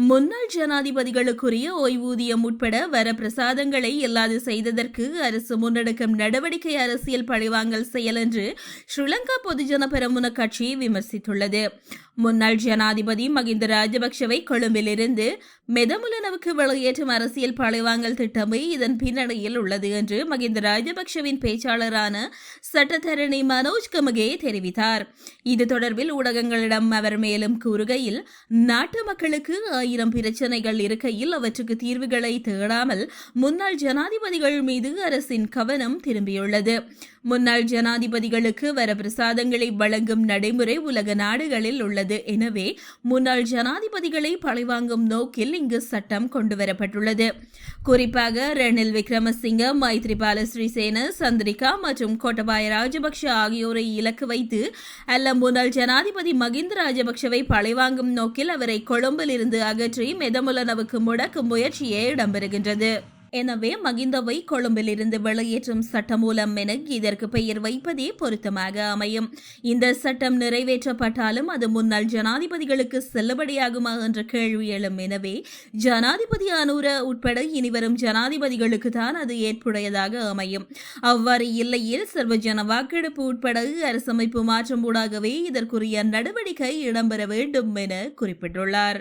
முன்னாள் ஜனாதிபதிகளுக்குரிய ஓய்வூதியம் உட்பட வரப்பிரசாதங்களை இல்லாது செய்ததற்கு அரசு முன்னெடுக்கும் நடவடிக்கை அரசியல் பழிவாங்கல் செயல் என்று ஸ்ரீலங்கா பொதுஜன பெரமுன கட்சி விமர்சித்துள்ளது. முன்னாள் ஜனாதிபதி மகிந்த ராஜபக்சவை கொழும்பிலிருந்து மெதமுலனவுக்கு வெளியேற்றும் அரசியல் பழிவாங்கல் திட்டமே இதன் பின்னணியில் உள்ளது என்று மகிந்த ராஜபக்சவின் பேச்சாளரான சட்டத்தரணி மனோஜ் கமகே தெரிவித்தார். இது தொடர்பில் ஊடகங்களிடம் அவர் மேலும் கூறுகையில், நாட்டு மக்களுக்கு 1000 பிரச்சனைகள் இருக்கையில் அவற்றுக்கு தீர்வுகளை தேடாமல் முன்னாள் ஜனாதிபதிகள் மீது அரசின் கவனம் திரும்பியுள்ளது. முன்னாள் ஜனாதிபதிகளுக்கு வரப்பிரசாதங்களை வழங்கும் நடைமுறை உலக நாடுகளில் உள்ளது. எனவே முன்னாள் ஜனாதிபதிகளை பழிவாங்கும் நோக்கில் இங்கு சட்டம் கொண்டுவரப்பட்டுள்ளது. குறிப்பாக ரணில் விக்ரமசிங்க, மைத்ரிபால சிறிசேன, சந்திரிகா மற்றும் கோட்டபாய ராஜபக்ஷ ஆகியோரை இலக்கு வைத்து அல்ல முன்னாள் ஜனாதிபதி மகிந்த ராஜபக்சவை பழிவாங்கும் நோக்கில் அவரை கொழும்பில் இருந்து அகற்றி மெதமுலனவுக்கு முடக்கும் முயற்சியே இடம்பெறுகின்றது. எனவே மகிந்தவை கொழும்பில் இருந்து வெளியேற்றும் சட்டமூலம் என இதற்கு பெயர் வைப்பதே பொருத்தமாக அமையும். இந்த சட்டம் நிறைவேற்றப்பட்டாலும் அது முன்னாள் ஜனாதிபதிகளுக்கு செல்லுபடியாகுமா என்ற கேள்வி எழும். எனவே ஜனாதிபதி அனுர உட்பட இனிவரும் ஜனாதிபதிகளுக்கு தான் அது ஏற்புடையதாக அமையும். அவ்வாறு இல்லையில் சர்வஜன வாக்கெடுப்பு உட்பட அரசமைப்பு மாற்றம் ஊடாகவே இதற்குரிய நடவடிக்கை இடம்பெற வேண்டும் என குறிப்பிட்டுள்ளார்.